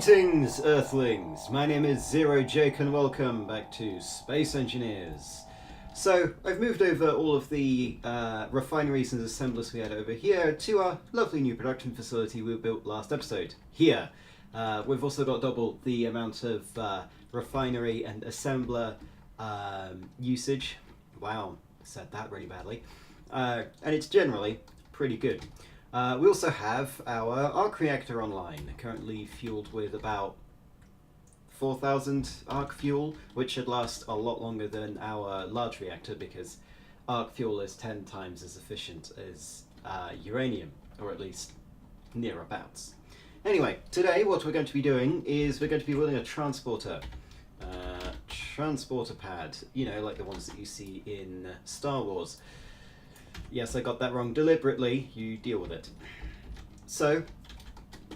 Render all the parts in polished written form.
Greetings, Earthlings! My name is Zero Jake and welcome back to Space Engineers. So, I've moved over all of the refineries and assemblers we had over here to our lovely new production facility we built last episode, here. We've also got double the amount of refinery and assembler usage. Wow, said that really badly. And it's generally pretty good. We also have our arc reactor online, currently fueled with about 4,000 arc fuel, which should last a lot longer than our large reactor because arc fuel is 10 times as efficient as uranium, or at least nearabouts. Anyway, today what we're going to be doing is we're going to be building a transporter. Transporter pad, you know, like the ones that you see in Star Wars. Yes, I got that wrong deliberately. You deal with it. So,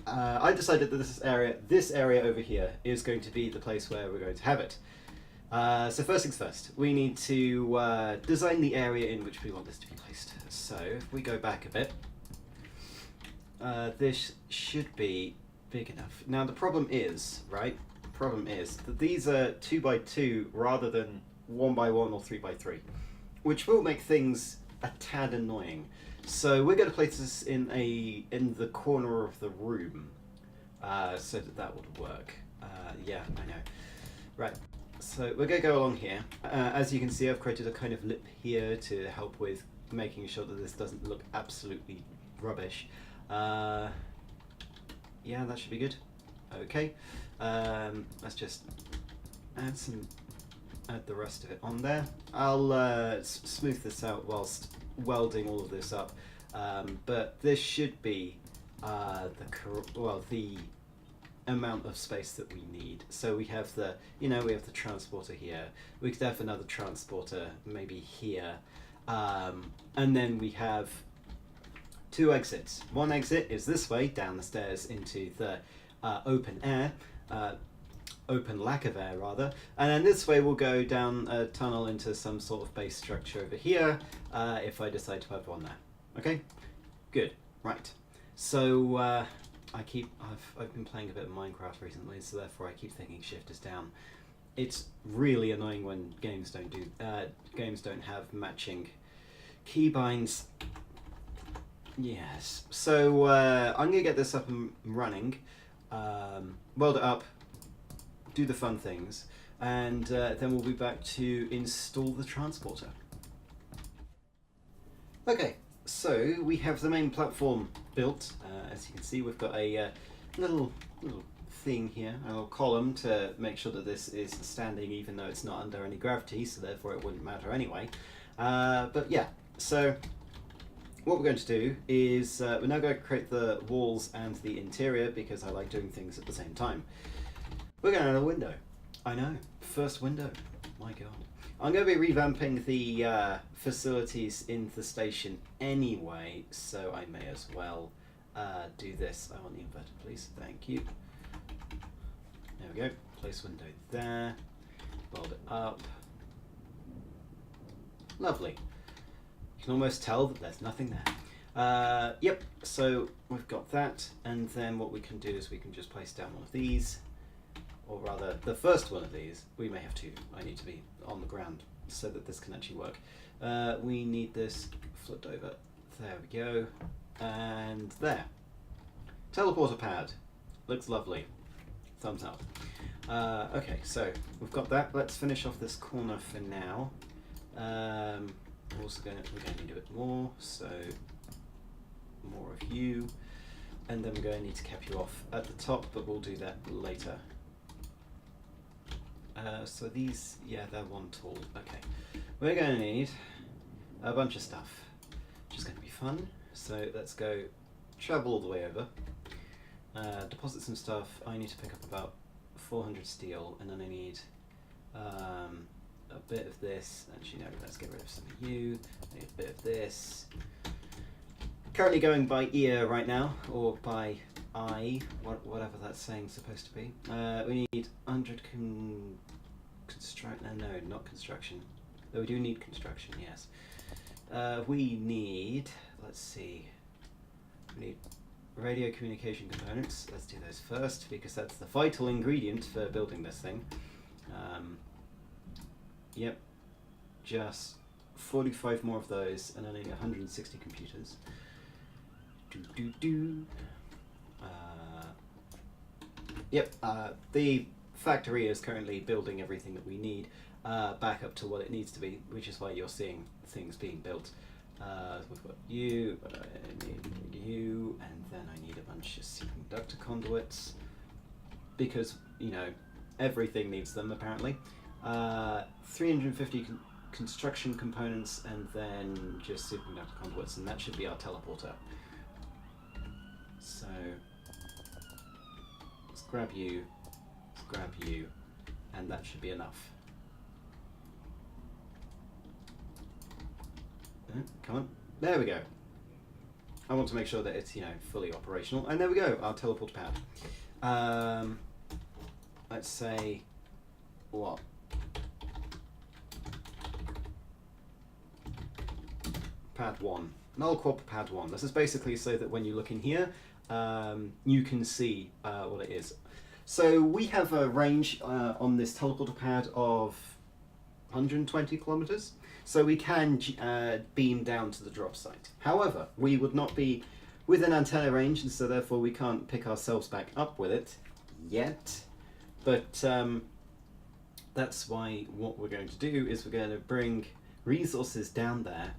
I decided that this area over here is going to be the place where we're going to have it. So first things first, we need to design the area in which we want this to be placed. So if we go back a bit, this should be big enough. Now the problem is, right? The problem is that these are 2x2 rather than 1x1 or 3x3, which will make things a tad annoying. So we're going to place this in the corner of the room, so that would work. Yeah, I know. Right. So we're going to go along here. As you can see, I've created a kind of lip here to help with making sure that this doesn't look absolutely rubbish. Yeah, that should be good. Okay. Let's just add the rest of it on there. I'll smooth this out whilst welding all of this up, but this should be the amount of space that we need. So we have the transporter here. We could have another transporter maybe here, and then we have two exits. One exit is this way down the stairs into the open air. Open lack of air rather, and then this way we'll go down a tunnel into some sort of base structure over here if I decide to have one there. Okay, good. Right, so I've been playing a bit of Minecraft recently, so therefore I keep thinking shift is down. It's really annoying when games don't have matching keybinds. Yes, so I'm gonna get this up and running, weld it up, do the fun things, and then we'll be back to install the transporter. Okay, so we have the main platform built. As you can see, we've got a little thing here, a little column to make sure that this is standing even though it's not under any gravity, so therefore it wouldn't matter anyway. But yeah, so what we're going to do is we're now going to create the walls and the interior because I like doing things at the same time. We're going to add a window. I know, first window. My God. I'm going to be revamping the facilities in the station anyway, so I may as well do this. I want the inverter, please. Thank you. There we go. Place window there. Weld it up. Lovely. You can almost tell that there's nothing there. Yep, so we've got that, and then what we can do is we can just place down one of these. Or rather, the first one of these, we may have two. I need to be on the ground so that this can actually work. We need this flipped over. There we go. And there. Teleporter pad. Looks lovely. Thumbs up. Okay, so we've got that. Let's finish off this corner for now. We're going to need a bit more, so more of you. And then we're going to need to cap you off at the top, but we'll do that later. So these, yeah, they're one tool. Okay, we're going to need a bunch of stuff, which is going to be fun. So let's go travel all the way over, deposit some stuff. I need to pick up about 400 steel, and then I need a bit of this. Actually, no, let's get rid of some of you. I need a bit of this. Currently going by ear right now, or by eye, whatever that saying's supposed to be. We need 100 not construction. Though we do need construction, yes. We need, let's see, we need radio communication components. Let's do those first because that's the vital ingredient for building this thing. Yep, just 45 more of those, and I need 160 computers. The factory is currently building everything that we need back up to what it needs to be, which is why you're seeing things being built. We've got you, but I need you, and then I need a bunch of superconductor conduits because, you know, everything needs them apparently. 350 construction components, and then just superconductor conduits, and that should be our teleporter. So let's grab you, and that should be enough. Come on, there we go. I want to make sure that it's, you know, fully operational, and there we go, our teleport pad. Let's say what? Pad 1. Null Corp Pad 1. This is basically so that when you look in here, you can see what it is. So we have a range on this teleporter pad of 120 kilometers. So we can beam down to the drop site. However, we would not be within antenna range, and so therefore we can't pick ourselves back up with it yet. But that's why what we're going to do is we're going to bring resources down there,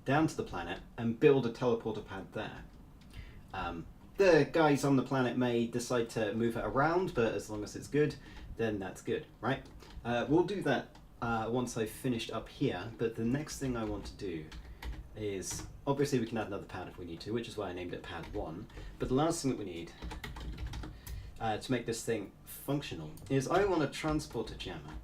down to the planet, and build a teleporter pad there. The guys on the planet may decide to move it around, but as long as it's good, then that's good, right? We'll do that once I've finished up here, but the next thing I want to do is, obviously we can add another pad if we need to, which is why I named it Pad 1, but the last thing that we need to make this thing functional is I want to transport a jammer.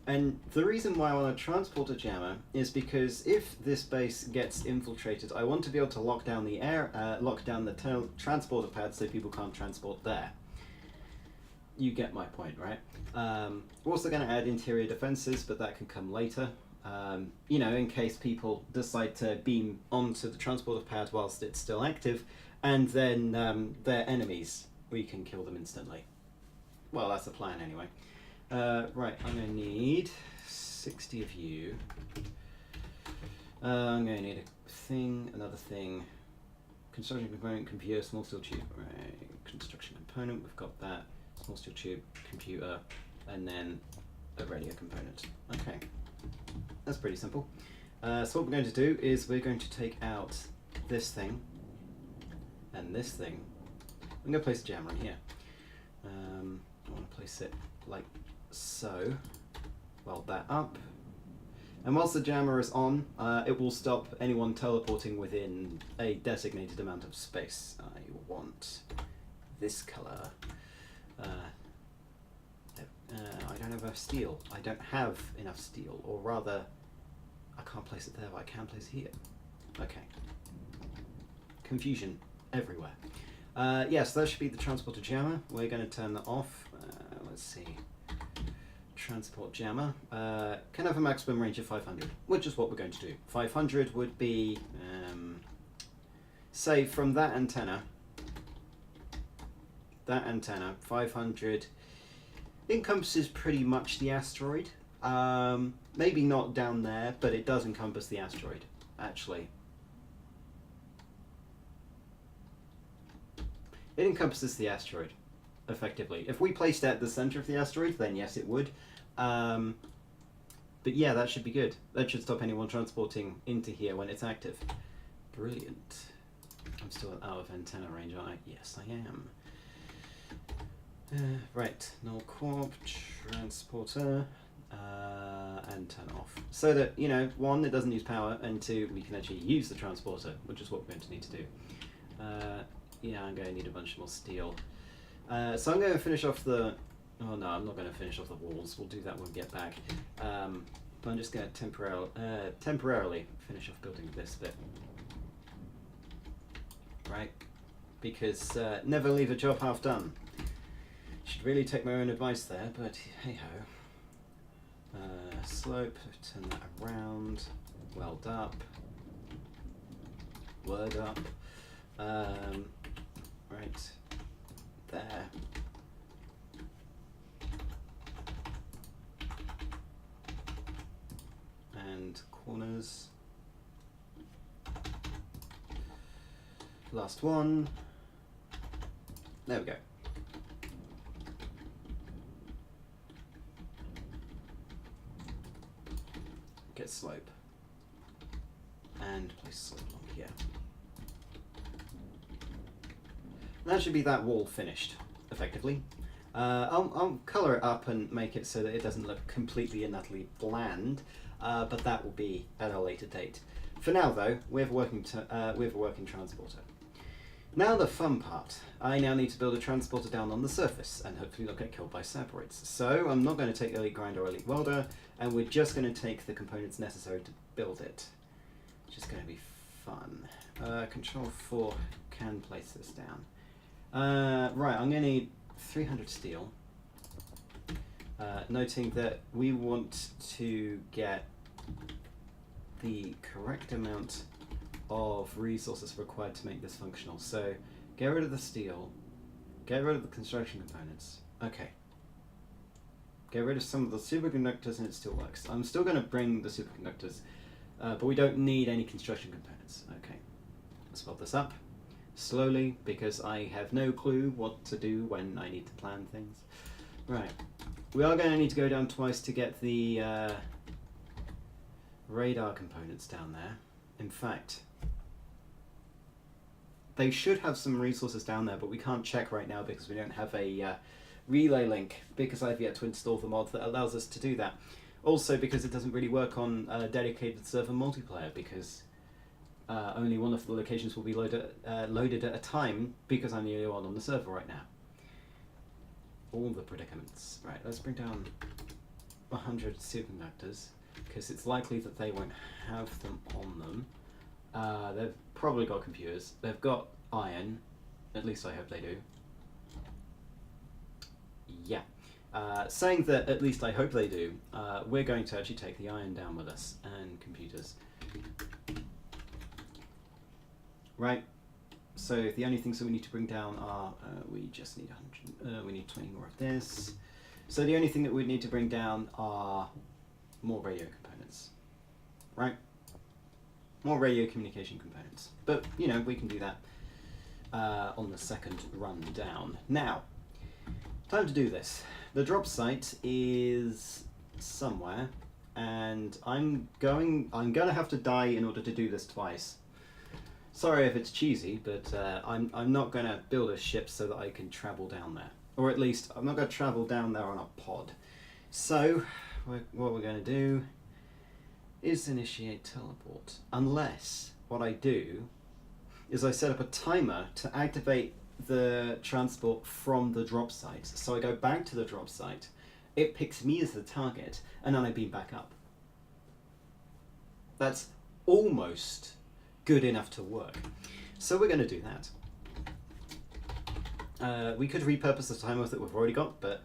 And the reason why I want to transport a jammer is because if this base gets infiltrated, I want to be able to lock down the transporter pad so people can't transport there. You get my point, right? We're also going to add interior defenses, but that can come later. You know, in case people decide to beam onto the transporter pad whilst it's still active, and then they're enemies, we can kill them instantly. Well, that's the plan anyway. Right, I'm going to need 60 of you. I'm going to need a thing, another thing. Construction component, computer, small steel tube. Right, construction component, we've got that. Small steel tube, computer, and then a radio component. Okay, that's pretty simple. So what we're going to do is we're going to take out this thing and this thing. I'm going to place a jammer in here. I want to place it like so. Weld that up. And whilst the jammer is on, it will stop anyone teleporting within a designated amount of space. I want this colour. I don't have enough steel. I don't have enough steel, or rather, I can't place it there, but I can place it here. Okay. Confusion everywhere. Yes, that should be the transporter jammer. We're going to turn that off. Let's see. Transport jammer can have a maximum range of 500, which is what we're going to do. 500 would be, say, from that antenna, 500 encompasses pretty much the asteroid. Maybe not down there, but it does encompass the asteroid, actually. It encompasses the asteroid, effectively. If we placed it at the center of the asteroid, then yes, it would. But yeah, that should be good. That should stop anyone transporting into here when it's active. Brilliant. I'm still out of antenna range, aren't I? Yes, I am. Right, Null Corp, transporter, and turn off. So that, you know, one, it doesn't use power, and two, we can actually use the transporter, which is what we're going to need to do. Yeah, I'm going to need a bunch more steel. So I'm going to finish off the... Oh no, I'm not going to finish off the walls. We'll do that when we get back. But I'm just going to temporarily finish off building this bit. Right? Because never leave a job half done. Should really take my own advice there, but hey-ho. Slope, turn that around. Weld up. Word up. right there. And corners. Last one. There we go. Get slope. And place slope along here. That should be that wall finished, effectively. I'll colour it up and make it so that it doesn't look completely and utterly bland, but that will be at a later date. For now, though, we have a working transporter. Now the fun part. I now need to build a transporter down on the surface and hopefully not get killed by sabroids. So I'm not going to take Elite Grinder or Elite Welder, and we're just going to take the components necessary to build it, which is going to be fun. Control 4 can place this down. Right, I'm going to need 300 steel, noting that we want to get the correct amount of resources required to make this functional. So get rid of the steel, get rid of the construction components. Okay. Get rid of some of the superconductors and it still works. I'm still going to bring the superconductors, but we don't need any construction components. Okay. Let's build this up slowly because I have no clue what to do when I need to plan things. Right. We are going to need to go down twice to get the radar components down there. In fact, they should have some resources down there, but we can't check right now because we don't have a relay link, because I've yet to install the mod that allows us to do that. Also because it doesn't really work on dedicated server multiplayer, because only one of the locations will be loaded at a time, because I'm the only one on the server right now. All the predicaments. Right, let's bring down 100 superconductors, because it's likely that they won't have them on them. They've probably got computers. They've got iron. At least I hope they do. Yeah. Saying that at least I hope they do, we're going to actually take the iron down with us, and computers. Right. So the only things that we need to bring down are, we just need 100, we need 20 more of this. So the only thing that we need to bring down are more radio components. Right? More radio communication components. But, you know, we can do that on the second run down. Now, time to do this. The drop site is somewhere, and I'm gonna have to die in order to do this twice. Sorry if it's cheesy, but I'm not gonna build a ship so that I can travel down there. Or at least, I'm not gonna travel down there on a pod. So, what we're gonna do is initiate teleport. Unless, what I do is I set up a timer to activate the transport from the drop site. So I go back to the drop site, it picks me as the target, and then I beam back up. That's almost good enough to work. So we're going to do that. We could repurpose the timer that we've already got, but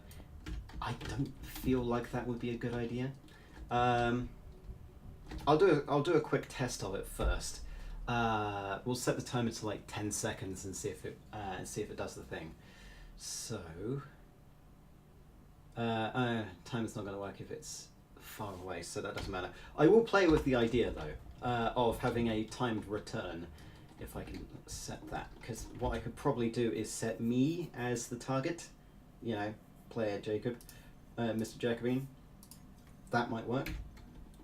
I don't feel like that would be a good idea. I'll do a quick test of it first. We'll set the timer to like 10 seconds and see if it does the thing. So timer's not going to work if it's far away, so that doesn't matter. I will play with the idea though of having a timed return if I can set that, because what I could probably do is set me as the target. You know, player Jacob, Mr. Jacobine. That might work,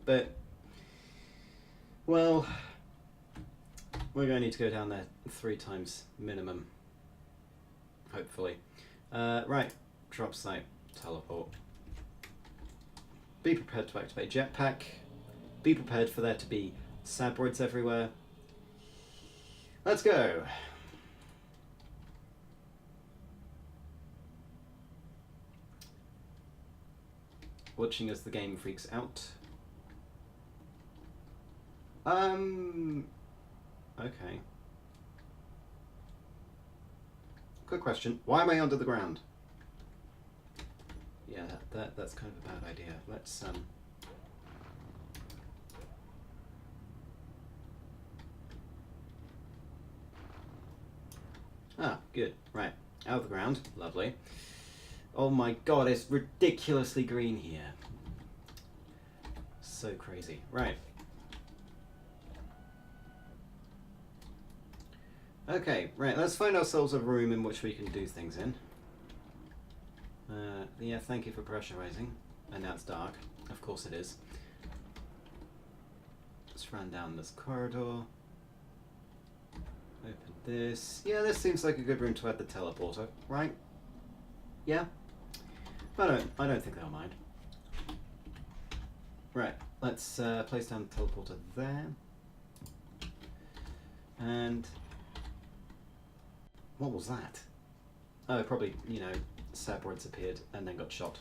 but well, we're going to need to go down there 3 times minimum, hopefully. Right, drop site, teleport. Be prepared to activate jetpack. Be prepared for there to be sabroids everywhere. Let's go. Watching as the game freaks out. Okay. Quick question. Why am I under the ground? Yeah, that's kind of a bad idea. Let's Ah, good. Right. Out of the ground. Lovely. Oh my god, it's ridiculously green here. So crazy. Right. Okay, right, let's find ourselves a room in which we can do things in. Yeah, thank you for pressurizing. And now it's dark. Of course it is. Let's run down this corridor. Open this. Yeah, this seems like a good room to add the teleporter, right? Yeah? I don't think they'll mind. Right, let's place down the teleporter there. And what was that? Oh, probably, you know, Cerberus appeared and then got shot.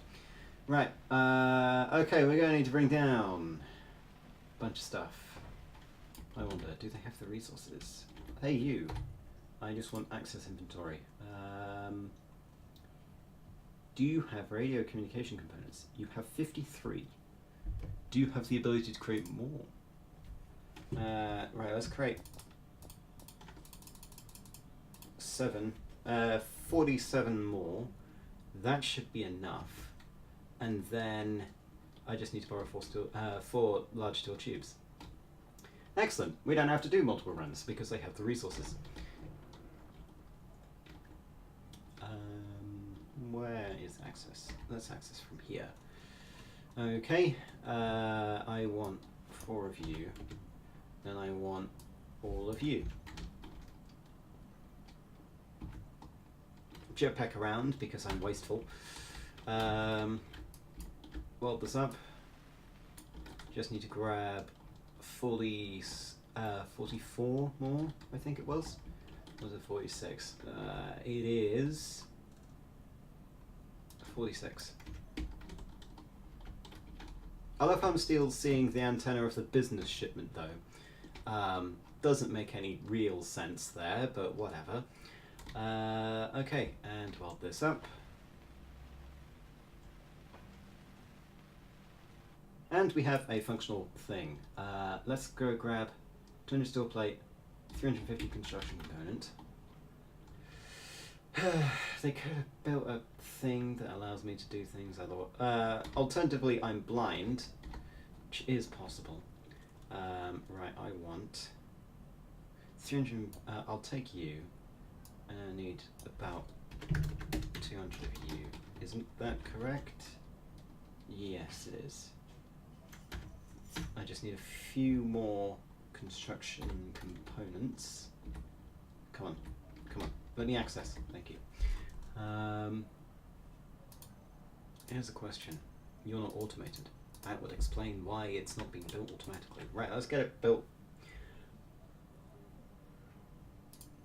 Right, okay, we're going to need to bring down a bunch of stuff. I wonder, do they have the resources? Hey, you. I just want access inventory. Do you have radio communication components? You have 53. Do you have the ability to create more? Right, let's create 47 more. That should be enough. And then I just need to borrow 4 large steel tubes. Excellent. We don't have to do multiple runs because they have the resources. Where is access? Let's access from here. Okay. I want 4 of you. Then I want all of you. Jetpack around because I'm wasteful. Weld this up. Just need to grab 44 more, I think it was. Or was it 46? It is 46. I love how I'm still seeing the antenna of the business shipment though. Doesn't make any real sense there, but whatever. Okay, and weld this up. And we have a functional thing. Let's go grab 200 steel plate, 350 construction component. They could have built a thing that allows me to do things otherwise. Alternatively, I'm blind, which is possible. Right, I want 300. I'll take you, and I need about 200 of you. Isn't that correct? Yes, it is. I just need a few more construction components. Come on, come on. Let me access. Thank you. Here's a question. You're not automated. That would explain why it's not being built automatically. Right, let's get it built.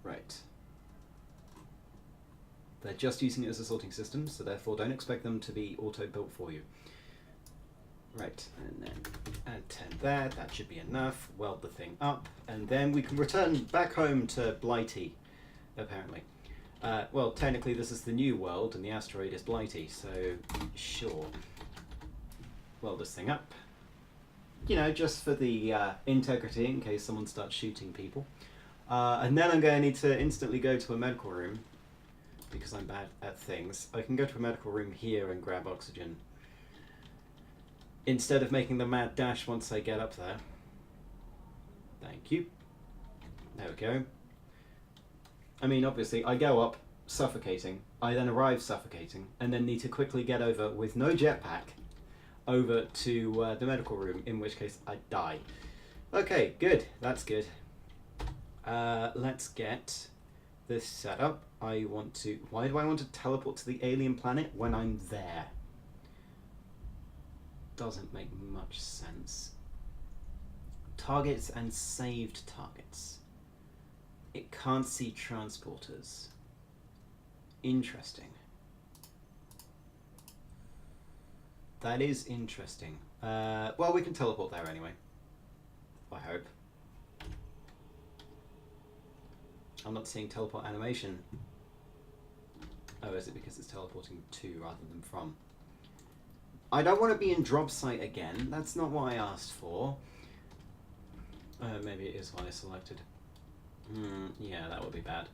Right. They're just using it as a sorting system, so therefore don't expect them to be auto-built for you. Right, and then add 10 there, that should be enough. Weld the thing up, and then we can return back home to Blighty, apparently. Well, technically this is the new world, and the asteroid is Blighty, so sure. Weld this thing up. You know, just for the integrity, in case someone starts shooting people. And then I'm going to need to instantly go to a medical room, because I'm bad at things. I can go to a medical room here and grab oxygen, instead of making the mad dash once I get up there. Thank you. There we go. I mean, obviously, I go up suffocating, I then arrive suffocating, and then need to quickly get over, with no jetpack, over to the medical room, in which case I die. Okay, good. That's good. Let's get this set up. I want to... Why do I want to teleport to the alien planet when I'm there? Doesn't make much sense. Targets and saved targets. It can't see transporters. Interesting. That is interesting. Well, we can teleport there anyway. I hope. I'm not seeing teleport animation. Oh, is it because it's teleporting to rather than from? I don't want to be in drop site again. That's not what I asked for. Maybe it is what I selected. Yeah, that would be bad.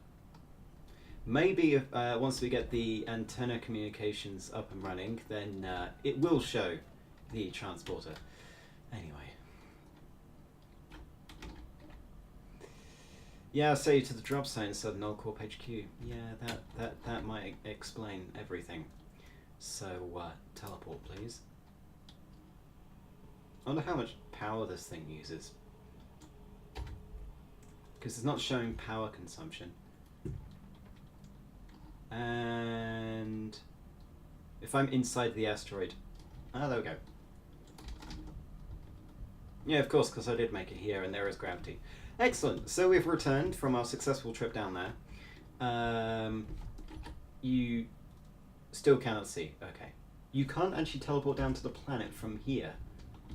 Maybe if, once we get the antenna communications up and running, then it will show the transporter. Anyway. Yeah, I'll say to the drop zone instead of Null Corp HQ. Yeah, that might explain everything. So, teleport, please. I wonder how much power this thing uses. Because it's not showing power consumption. And if I'm inside the asteroid... Ah, there we go. Yeah, of course, because I did make it here and there is gravity. Excellent. So we've returned from our successful trip down there. You still cannot see. Okay. You can't actually teleport down to the planet from here,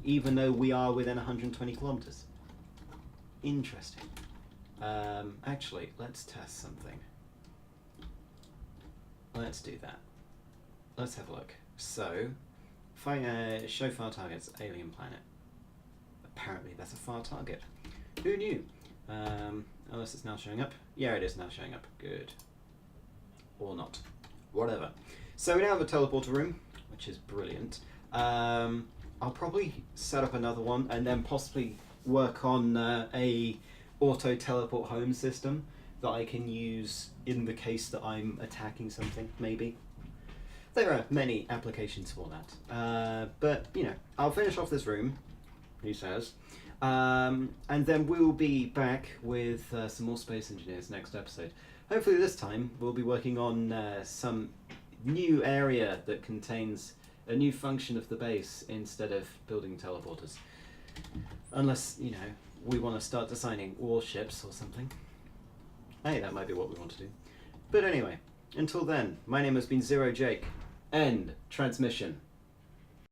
even though we are within 120 kilometers. Interesting. Actually, let's test something. Let's do that. Let's have a look. So, if I show far targets, alien planet. Apparently that's a far target. Who knew? Unless it's now showing up. Yeah, it is now showing up. Good. Or not. Whatever. So we now have a teleporter room, which is brilliant. I'll probably set up another one and then possibly work on a auto teleport home system that I can use in the case that I'm attacking something, maybe. There are many applications for that. But, you know, I'll finish off this room, he says. And then we'll be back with some more Space Engineers next episode. Hopefully this time we'll be working on some new area that contains a new function of the base instead of building teleporters. Unless, you know, we want to start designing warships or something. Hey, that might be what we want to do. But anyway, until then, my name has been Zero Jake. End transmission.